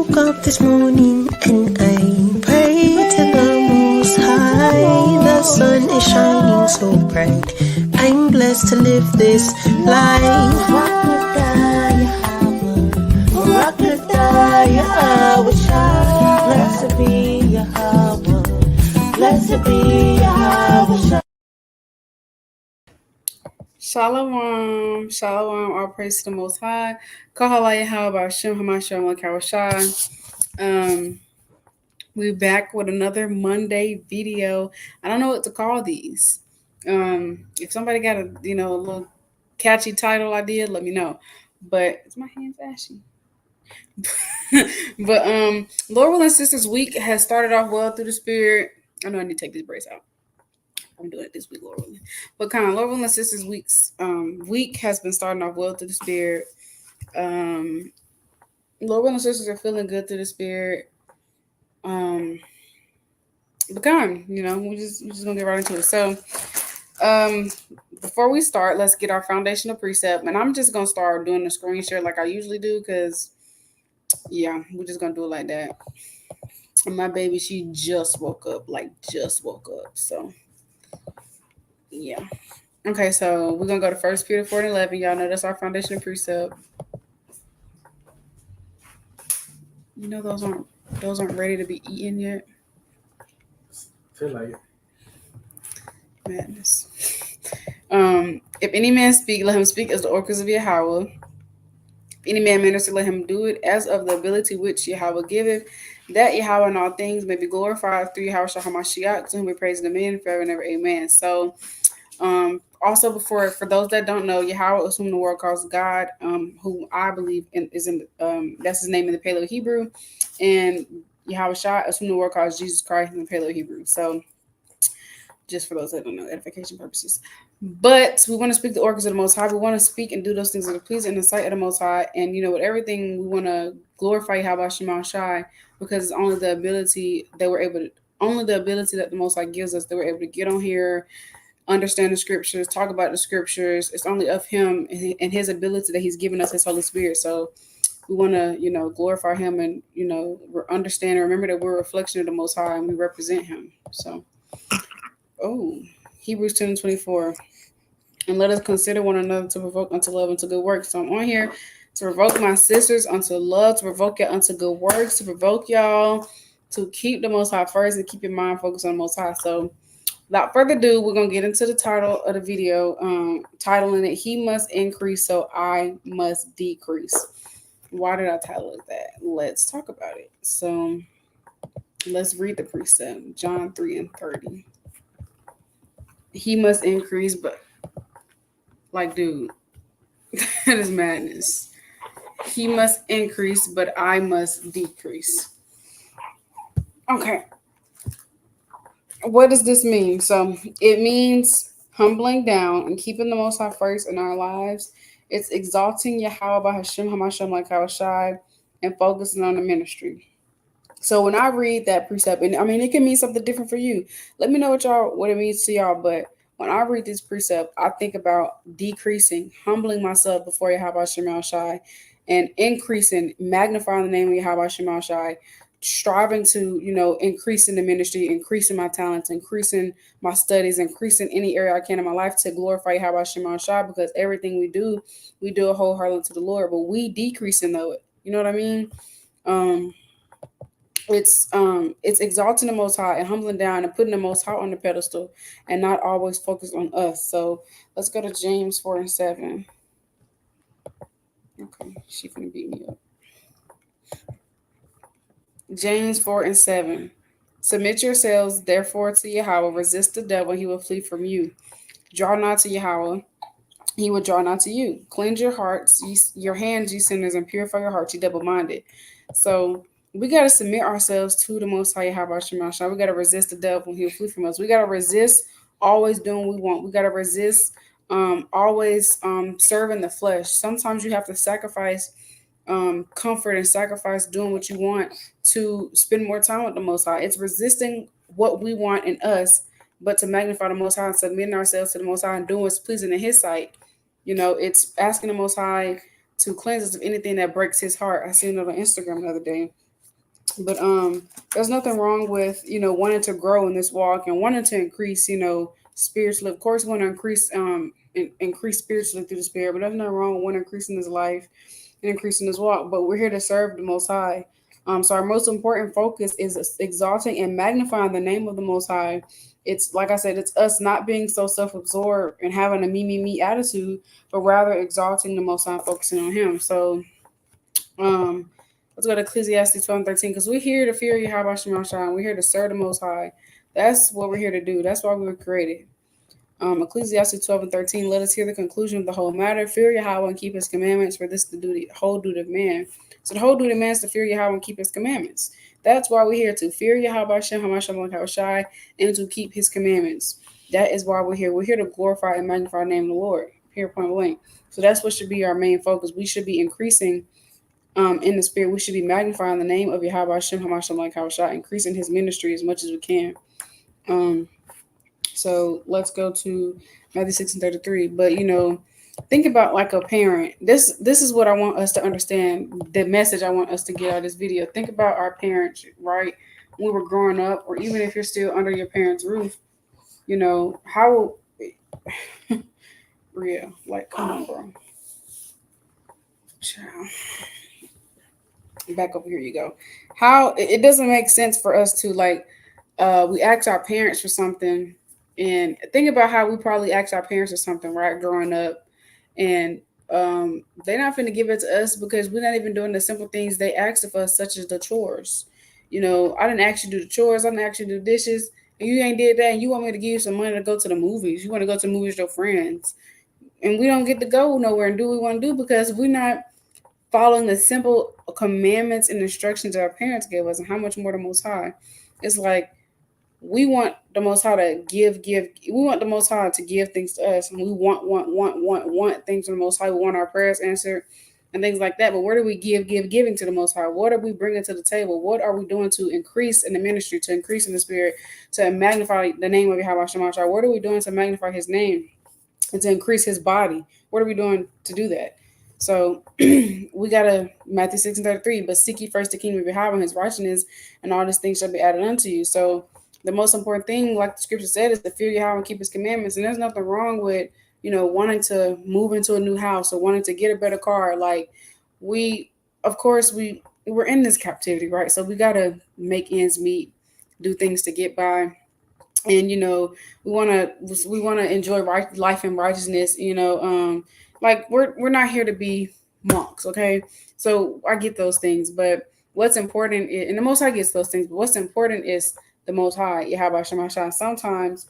woke up this morning and I prayed to the Most High. The sun is shining so bright. I'm blessed to live this life. Yahawashi. Blessed be Yahawah. Blessed be Yahawah. Shalom, shalom, all praise to the Most High. Halal, Yahawah, Bahasham, Yahawashi. We're back with another Monday video. I don't know what to call these. If somebody got a little catchy title idea, let me know. But is my hands ashy? But Lord willing, sisters, week has started off well through the spirit. I know I need to take this brace out. I'm doing it this week, Lord willing. But kind of Lord willing, sisters, week has been starting off well through the spirit. Lord willing, sisters are feeling good through the spirit. But we're just gonna get right into it. So, before we start, let's get our foundational precept, and I'm just gonna start doing the screen share like I usually do, because we're just gonna do it like that. And my baby, she just woke up. So yeah. Okay, so we're gonna go to 1 Peter 4:11. Y'all know that's our foundational precept. You know those aren't ready to be eaten yet. Feel like it. Madness. If any man speak, let him speak as the oracles of Yahawah. If any man minister, let him do it as of the ability which Yahawah giveth, that Yahawah in all things may be glorified through Yahawashi Hamashiach, to whom we praise the men forever and ever. Amen. So, also for those that don't know, Yahawah is whom the world calls God, who I believe is in that's his name in the Paleo Hebrew, and Yahawashi is whom the world calls Jesus Christ in the Paleo Hebrew. So, just for those that don't know, edification purposes. But we want to speak the oracles of the Most High. We want to speak and do those things that are pleasing in the sight of the Most High. And with everything, we want to glorify Yahawashi, because it's only the ability that the Most High gives us that we're able to get on here, understand the scriptures, talk about the scriptures. It's only of Him and His ability that He's given us His Holy Spirit. So we want to, glorify Him and understand and remember that we're a reflection of the Most High and we represent Him. So, Hebrews 10:24. And let us consider one another to provoke unto love and to good works. So I'm on here to provoke my sisters unto love, to provoke y'all unto good works, to provoke y'all to keep the Most High first and keep your mind focused on the Most High. So without further ado, we're going to get into the title of the video, titling it, He Must Increase, So I Must Decrease. Why did I title it that? Let's talk about it. So let's read the precept, John 3:30. He must increase, but dude, that is madness. He must increase, but I must decrease. Okay. What does this mean? So it means humbling down and keeping the Most High first in our lives. It's exalting Yahawah, Bahasham, Yahawashi, and focusing on the ministry. So when I read that precept, and it can mean something different for you. Let me know what it means to y'all, but when I read this precept, I think about decreasing, humbling myself before Yahawashi, and increasing, magnifying the name of Yahawashi, striving to, increase in the ministry, increasing my talents, increasing my studies, increasing any area I can in my life to glorify Yahawashi, because everything we do it wholeheartedly to the Lord, but we decreasing though. You know what I mean? It's exalting the Most High and humbling down and putting the Most High on the pedestal and not always focus on us. So let's go to James 4:7. Okay, she's gonna beat me up. James 4:7. Submit yourselves therefore to Yahawah, resist the devil, and he will flee from you. Draw not to Yahawah, he will draw not to you. Cleanse your hearts, your hands, you sinners, and purify your hearts, you double-minded. So we got to submit ourselves to the Most High Yahawashi. We got to resist the devil and he'll flee from us. We got to resist always doing what we want. We got to resist always serving the flesh. Sometimes you have to sacrifice comfort and sacrifice doing what you want to spend more time with the Most High. It's resisting what we want in us, but to magnify the Most High and submitting ourselves to the Most High and doing what's pleasing in His sight. It's asking the Most High to cleanse us of anything that breaks His heart. I seen it on Instagram the other day. But there's nothing wrong with, wanting to grow in this walk and wanting to increase, spiritually. Of course, we want to increase spiritually through the Spirit, but there's nothing wrong with wanting to increase in His life and increase in His walk. But we're here to serve the Most High. So our most important focus is exalting and magnifying the name of the Most High. It's like I said, it's us not being so self-absorbed and having a me attitude, but rather exalting the Most High, focusing on Him. So um, let's go to Ecclesiastes 12:13, because we're here to fear Yahawashi. We're here to serve the Most High. That's what we're here to do. That's why we were created. Ecclesiastes 12:13. Let us hear the conclusion of the whole matter. Fear Yahawah and keep His commandments, for this is the whole duty of man. So the whole duty of man is to fear Yahawah and keep His commandments. That's why we're here, to fear Yahawashi, and to keep His commandments. That is why we're here. We're here to glorify and magnify the name of the Lord. Here, point blank. So that's what should be our main focus. We should be increasing in the Spirit. We should be magnifying the name of Yahawashi, increasing His ministry as much as we can. So let's go to Matthew 6:33. But think about like a parent. This is what I want us to understand. The message I want us to get out of this video. Think about our parents, right? When we were growing up, or even if you're still under your parents' roof, how real. Like, come on, bro. Child. Back over here you go. How it doesn't make sense for us to we ask our parents for something, and think about how we probably asked our parents for something, right, growing up, and they're not going to give it to us because we're not even doing the simple things they asked of us, such as the chores. I didn't ask you to do the chores, I didn't ask you to do dishes, and you ain't did that, and you want me to give you some money to go to the movies. You want to go to the movies with your friends, and we don't get to go nowhere and do what we want to do because we're not following the simple commandments and instructions that our parents gave us. And how much more the Most High. It's like we want the Most High to give. We want the Most High to give things to us, and we want things from the Most High. We want our prayers answered and things like that. But where do we giving to the Most High? What are we bringing to the table? What are we doing to increase in the ministry, to increase in the Spirit, to magnify the name of Yahawashi? What are we doing to magnify His name and to increase His body? What are we doing to do that? So we gotta, Matthew 6:33, but seek ye first the kingdom of Yahawah and His righteousness, and all these things shall be added unto you. So the most important thing, like the scripture said, is to fear Yahawah and keep His commandments. And there's nothing wrong with, wanting to move into a new house or wanting to get a better car. Like of course, we're in this captivity, right? So we gotta make ends meet, do things to get by. And we want to enjoy life in righteousness. Like we're not here to be monks, okay? So I get those things, but what's important is, and the Most High gets those things, but what's important is the Most High, Yahawashi. Sometimes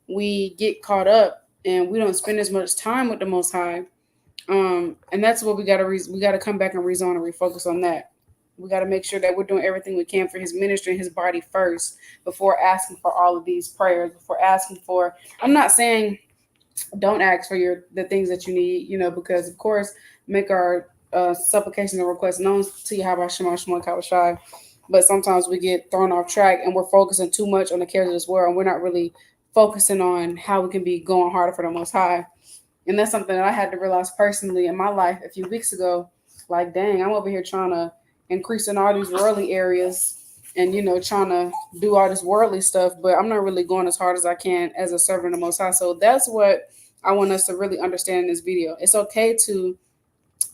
we get caught up and we don't spend as much time with the Most High, and that's what we gotta come back and rezone and refocus on that. We got to make sure that we're doing everything we can for His ministry and His body first before asking for all of these prayers, before asking for, I'm not saying don't ask for the things that you need, because of course make our supplications and requests known to Yahawashi. But sometimes we get thrown off track and we're focusing too much on the cares of this world, and we're not really focusing on how we can be going harder for the Most High. And that's something that I had to realize personally in my life a few weeks ago. Like, dang, I'm over here trying to increase in all these worldly areas and, trying to do all this worldly stuff, but I'm not really going as hard as I can as a servant of the Most High. So that's what I want us to really understand in this video. It's okay to,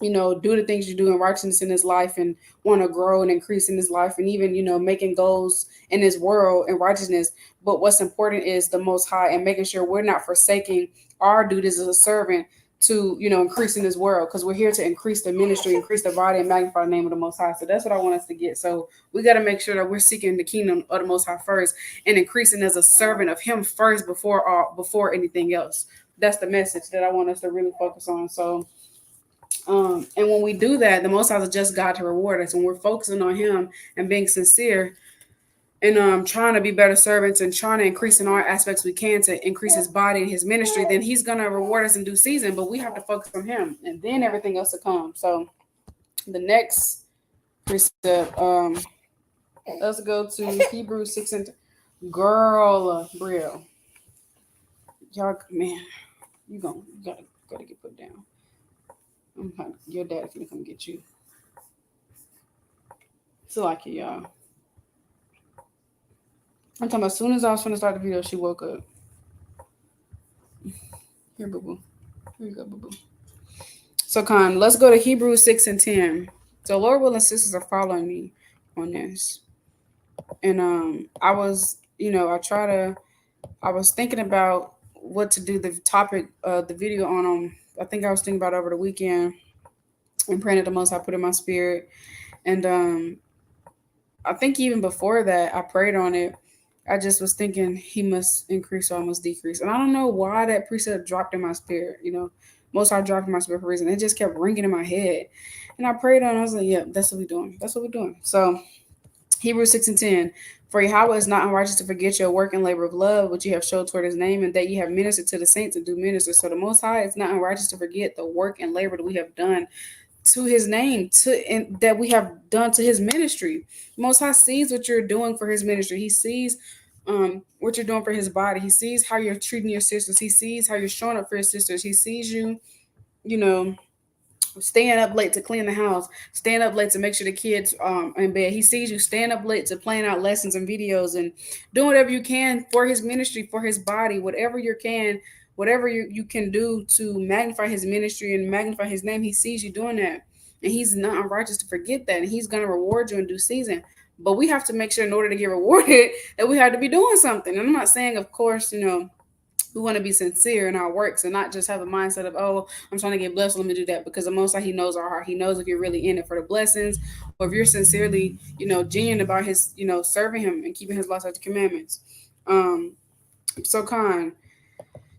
do the things you do in righteousness in this life and want to grow and increase in this life, and even, making goals in this world in righteousness. But what's important is the Most High, and making sure we're not forsaking our duties as a servant to, increase in this world, because we're here to increase the ministry, increase the body, and magnify the name of the Most High. So that's what I want us to get. So we got to make sure that we're seeking the kingdom of the Most High first and increasing as a servant of Him first before anything else. That's the message that I want us to really focus on. So and when we do that, the Most High is just God to reward us. When we're focusing on Him and being sincere and trying to be better servants and trying to increase in all aspects we can to increase His body and His ministry, then He's going to reward us in due season. But we have to focus on Him, and then everything else will come. So the next precept, let's go to Hebrews 6 and girl, Brielle. Y'all, man, you gotta get put down. Your dad's gonna come get you. So like it, y'all. I'm talking about as soon as I was finna start the video, she woke up. Here, boo boo. Here you go, boo boo. So, Con, let's go to Hebrews 6 and 10. So, Lord willing, sisters are following me on this. And I was, I was thinking about what to do the topic, the video on I think I was thinking about over the weekend and praying at the most I put in my spirit. And I think even before that, I prayed on it. I just was thinking he must increase or I must decrease. And I don't know why that precept dropped in my spirit, Most I dropped in my spirit for a reason. It just kept ringing in my head. And I prayed on it. I was like, yeah, that's what we're doing. That's what we're doing. So Hebrews 6 and 10. For Yahawah is not unrighteous to forget your work and labor of love, which you have showed toward his name, and that you have ministered to the saints and do minister. So the Most High is not unrighteous to forget the work and labor that we have done to his name, and that we have done to his ministry. Most High sees what you're doing for his ministry. He sees what you're doing for his body. He sees how you're treating your sisters. He sees how you're showing up for his sisters. He sees you, you know, staying up late to clean the house, staying up late to make sure the kids in bed. He sees you staying up late to plan out lessons and videos and doing whatever you can for his ministry, for his body, whatever you can do to magnify his ministry and magnify his name. He sees you doing that. And he's not unrighteous to forget that. And he's going to reward you in due season. But we have to make sure in order to get rewarded that we have to be doing something. And I'm not saying, of course, we want to be sincere in our works and not just have a mindset of, oh, I'm trying to get blessed, let me do that. Because the Most High, he knows our heart. He knows if you're really in it for the blessings, or if you're sincerely, genuine about his, serving him and keeping his laws and commandments. So Khan,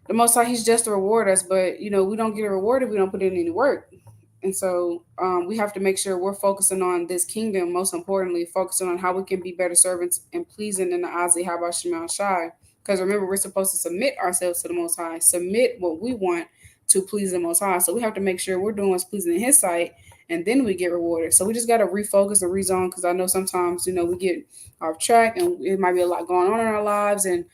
the Most High, he's just to reward us, but we don't get a reward if we don't put in any work. And so we have to make sure we're focusing on this kingdom, most importantly, focusing on how we can be better servants and pleasing in the eyes of Yahawashi. Because remember, we're supposed to submit ourselves to the Most High, submit what we want to please the Most High. So we have to make sure we're doing what's pleasing in his sight, and then we get rewarded. So we just got to refocus and rezone, because I know sometimes, we get off track and it might be a lot going on in our lives. And,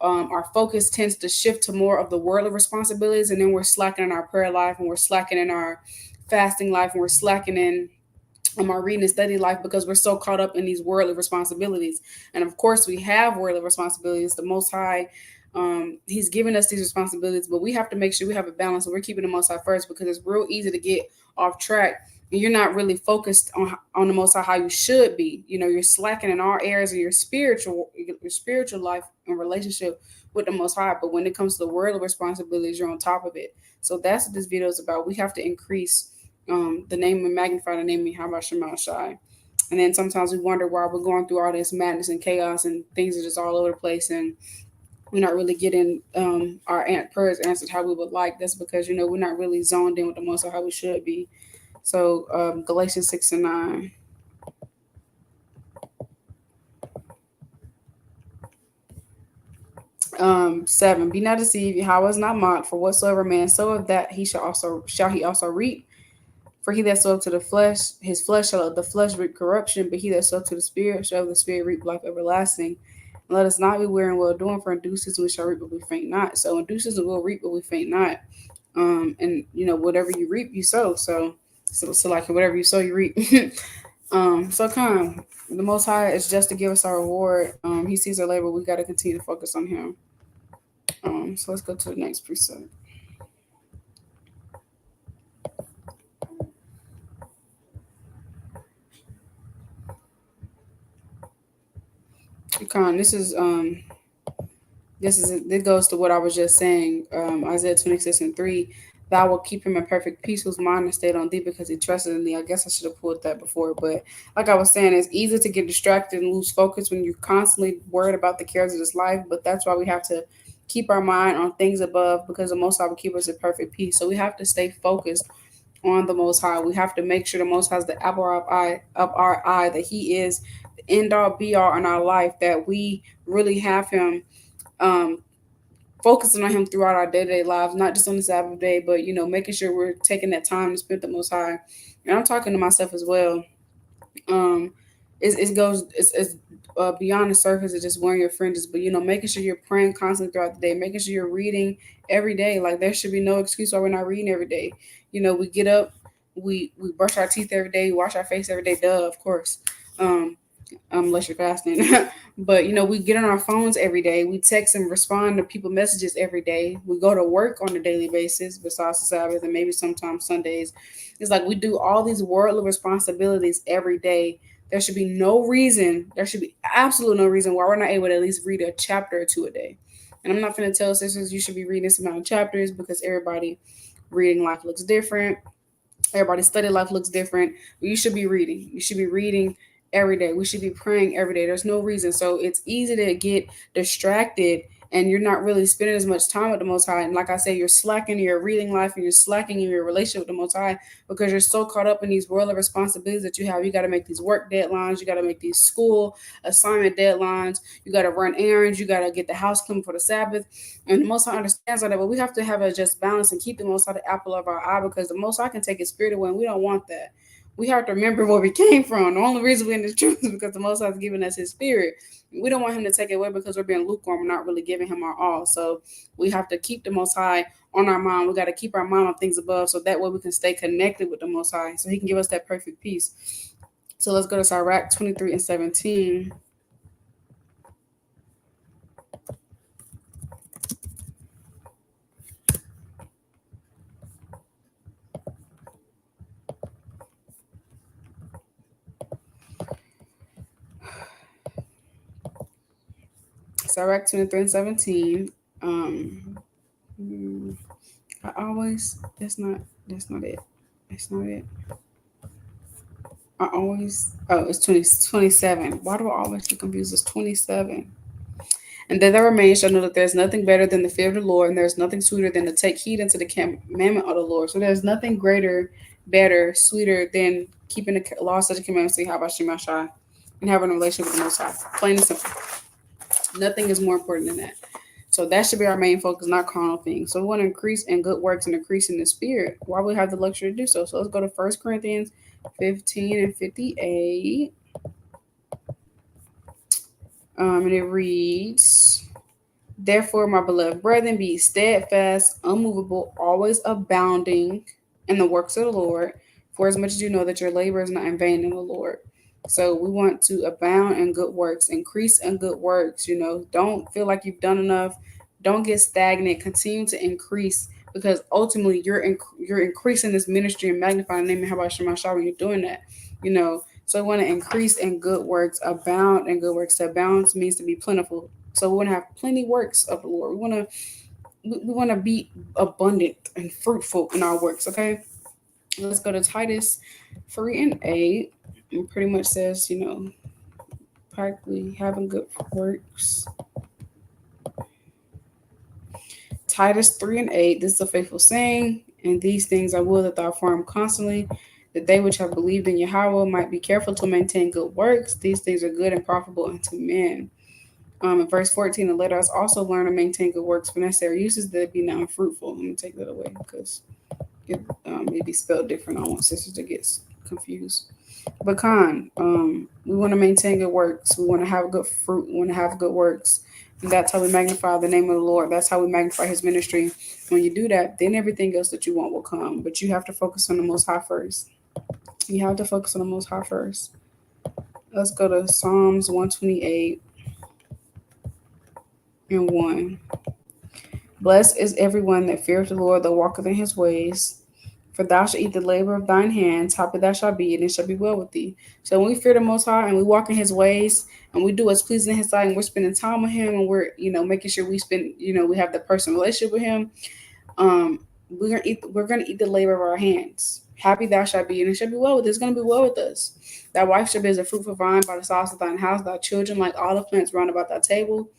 our focus tends to shift to more of the worldly responsibilities. And then we're slacking in our prayer life, and we're slacking in our fasting life, and we're slacking in our reading and study life, because we're so caught up in these worldly responsibilities. And of course, we have worldly responsibilities. The Most High, he's given us these responsibilities, but we have to make sure we have a balance and we're keeping the Most High first, because it's real easy to get off track and you're not really focused on the Most High how you should be. You're slacking in all areas of your spiritual life and relationship with the Most High. But when it comes to the worldly responsibilities, you're on top of it. So that's what this video is about. We have to increase the name and magnify the name of Yahawashi. And then sometimes we wonder why we're going through all this madness and chaos and things are just all over the place, and we're not really getting our prayers answered how we would like. That's because we're not really zoned in with the Most High how we should be. So Galatians 6 and 9. 7. Be not deceived, Yahawah is not mocked, for whatsoever man soweth that he shall he also reap. For he that soweth to the flesh, his flesh shall of the flesh reap corruption, but he that soweth to the spirit shall of the spirit reap life everlasting. And let us not be weary in well doing, for in due season we shall reap but we faint not. So in due season we'll reap but we faint not. And whatever you reap, you sow. So like whatever you sow, you reap. So come, the Most High is just to give us our reward. He sees our labor. We got to continue to focus on him. So let's go to the next precept. This goes to what I was just saying. Isaiah 26 and 3. Thou will keep him in perfect peace, whose mind is stayed on thee, because he trusted in thee. I guess I should have pulled that before, but like I was saying, it's easy to get distracted and lose focus when you're constantly worried about the cares of this life. But that's why we have to keep our mind on things above, because the Most High will keep us in perfect peace. So we have to stay focused on the Most High. We have to make sure the Most High is the apple of our eye, that he is the end all be all in our life, that we really have him focusing on him throughout our day-to-day lives, not just on the Sabbath day, but making sure we're taking that time to spend the Most High. And I'm talking to myself as well. It goes beyond the surface of just wearing your fringes, but making sure you're praying constantly throughout the day, making sure you're reading every day. Like, there should be no excuse why we're not reading every day. We get up, we brush our teeth every day, we wash our face every day, of course. unless you're fasting. But we get on our phones every day. We text and respond to people messages every day. We go to work on a daily basis, besides the Sabbath and maybe sometimes Sundays. It's like we do all these worldly responsibilities every day. There should be no reason. There should be absolutely no reason why we're not able to at least read a chapter or two a day. And I'm not going to tell sisters you should be reading this amount of chapters, because everybody reading life looks different. Everybody's study life looks different. You should be reading. You should be reading every day. We should be praying every day. There's no reason. So it's easy to get distracted, and you're not really spending as much time with the Most High. And like I said, you're slacking in your reading life, and you're slacking in your relationship with the Most High, because you're so caught up in these worldly responsibilities that you have. You got to make these work deadlines. You got to make these school assignment deadlines. You got to run errands. You got to get the house clean for the Sabbath. And the Most High understands all that, but we have to have a just balance and keep the Most High the apple of our eye, because the Most High can take His spirit away, and we don't want that. We have to remember where we came from. The only reason we're in this truth is because the Most High has given us His spirit. We don't want Him to take it away because we're being lukewarm and not really giving Him our all. So we have to keep the Most High on our mind. We got to keep our mind on things above, so that way we can stay connected with the Most High, so He can give us that perfect peace. So let's go to Sirach 23:17. Sirach 23:17. I always that's not it. That's not it. I always it's 27. Why do I always get confused? It's 27. And they that remain shall know that there's nothing better than the fear of the Lord, and there's nothing sweeter than to take heed unto the commandment of the Lord. So there's nothing greater, better, sweeter than keeping the law, such a commandments to Yahawashi and having a relationship with the Most High. Plain and simple. Nothing is more important than that. So that should be our main focus, not carnal things. So we want to increase in good works and increase in the spirit. Why we have the luxury to do so? So let's go to 1 Corinthians 15:58. And it reads, "Therefore, my beloved brethren, be steadfast, unmovable, always abounding in the works of the Lord, for as much as you know that your labor is not in vain in the Lord." So we want to abound in good works, increase in good works. Don't feel like you've done enough. Don't get stagnant. Continue to increase, because ultimately you're increasing this ministry and magnifying the name of Bahasham when you're doing that. So we want to increase in good works, abound in good works. To abound means to be plentiful. So we want to have plenty works of the Lord. We want to be abundant and fruitful in our works. Okay, let's go to Titus 3:8. It pretty much says, practically having good works. Titus 3:8. This is a faithful saying, and these things I will that thou affirm constantly, that they which have believed in Yahawah might be careful to maintain good works. These things are good and profitable unto men. In verse 14, the let us also learn to maintain good works for necessary uses, that it be not unfruitful. Let me take that away, because it may be spelled different. I don't want sisters to get confused. But we want to maintain good works. We want to have good fruit. We want to have good works. And that's how we magnify the name of the Lord. That's how we magnify His ministry. When you do that, then everything else that you want will come. But you have to focus on the Most High first. You have to focus on the Most High first. Let's go to Psalms 128:1. Blessed is everyone that feareth the Lord, that walketh in His ways. For thou shalt eat the labor of thine hands. Happy thou shalt be, and it shall be well with thee. So when we fear the Most High and we walk in His ways, and we do what's pleasing in His sight, and we're spending time with Him, and we're making sure we spend we have the personal relationship with Him. We're gonna eat the labor of our hands. Happy thou shalt be, and it shall be well with us. It's gonna be well with us. Thy wife shall be as a fruitful vine by the sides of thine house. Thy children like olive plants round about thy table.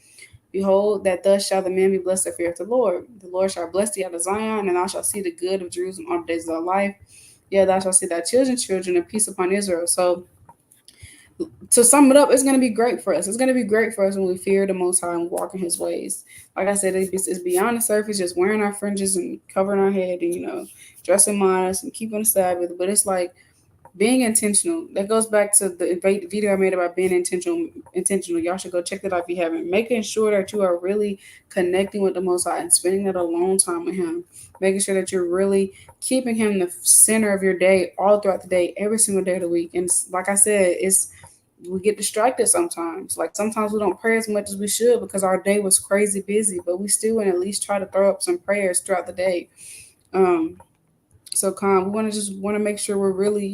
Behold, that thus shall the man be blessed that feareth the Lord. The Lord shall bless thee out of Zion, and thou shalt see the good of Jerusalem all the days of thy life. Yeah, thou shalt see thy children, and peace upon Israel. So, to sum it up, it's going to be great for us. It's going to be great for us when we fear the Most High and walk in His ways. Like I said, it's beyond the surface, just wearing our fringes and covering our head, and dressing modest and keeping the Sabbath. But it's like being intentional. That goes back to the video I made about being intentional. Y'all should go check that out if you haven't. Making sure that you are really connecting with the Most High and spending that alone time with Him. Making sure that you're really keeping Him the center of your day all throughout the day, every single day of the week. And like I said, we get distracted sometimes. Like sometimes we don't pray as much as we should because our day was crazy busy, but we still want to at least try to throw up some prayers throughout the day. Um, so we want to just want to make sure we're really,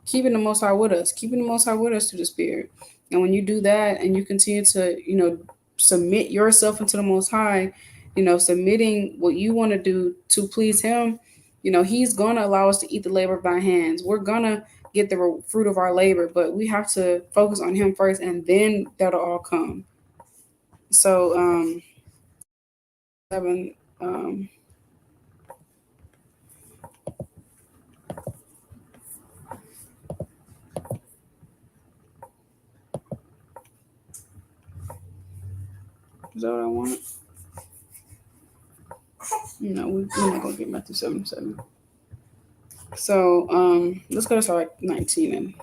keeping the Most High with us, keeping the Most High with us through the Spirit. And when you do that and you continue to, submit yourself into the Most High, submitting what you want to do to please Him, He's going to allow us to eat the labor of thy hands. We're going to get the fruit of our labor, but we have to focus on Him first, and then that'll all come. So, 7, is that what I want? No, we're not gonna get Matthew 7:7. So let's go to start 19 and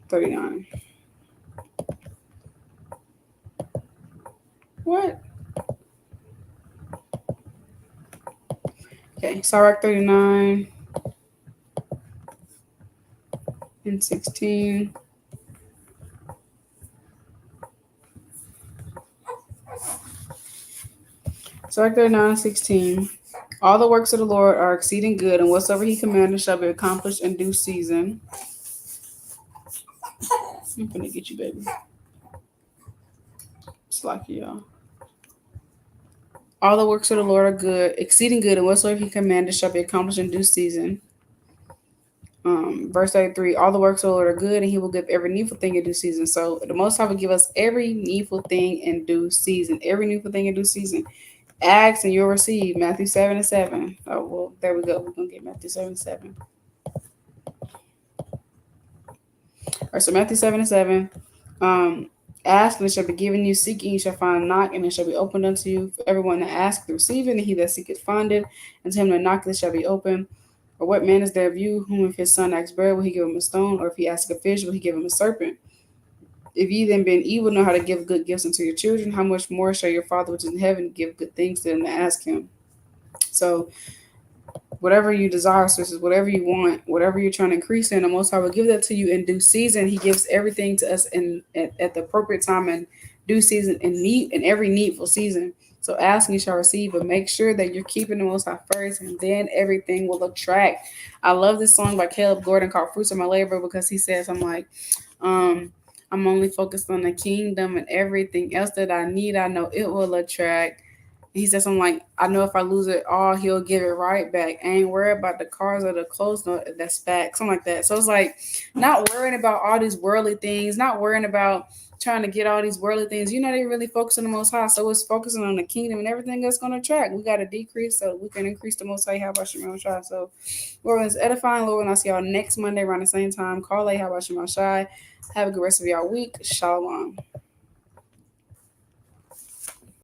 39. What? Okay, Sirach 39 and 16. Sirach 39 and 16. All the works of the Lord are exceeding good, and whatsoever He commanded shall be accomplished in due season. I'm gonna get you, baby. It's like y'all. All the works of the Lord are good, exceeding good, and whatsoever He commanded shall be accomplished in due season. Verse 33, all the works of the Lord are good, and He will give every needful thing in due season. So the Most High will give us every needful thing in due season. Every needful thing in due season. Ask and you'll receive. Matthew 7:7. Oh, well, there we go. We're going to get Matthew 7:7. All right, so Matthew 7:7. Ask and it shall be given you, seek and you shall find, knock and it shall be opened unto you. For everyone that asketh receiveth, and he that seeketh findeth, and to him that knocketh it shall be open. Or what man is there of you whom if his son asks bread will he give him a stone, or if he asks a fish will he give him a serpent? If ye then being evil know how to give good gifts unto your children, how much more shall your Father which is in heaven give good things to them that ask Him? So whatever you desire, sisters, whatever you want, whatever you're trying to increase in, the Most High will give that to you in due season. He gives everything to us at the appropriate time and due season and in every needful season. So ask and you shall receive, but make sure that you're keeping the Most High first, and then everything will attract. I love this song by Caleb Gordon called "Fruits of My Labor" because he says, I'm only focused on the kingdom, and everything else that I need, I know it will attract. He says, I know if I lose it all, He'll give it right back. I ain't worried about the cars or the clothes, no, that's back, something like that. So it's like not worrying about all these worldly things, not worrying about trying to get all these worldly things. You're not even really focusing on the Most High. So it's focusing on the kingdom, and everything that's going to attract. We got to decrease so we can increase the Most High. Yahawashi. So, Lord, it's edifying, Lord, and I'll see y'all next Monday around the same time. Call Yahawashi. Have a good rest of y'all week. Shalom.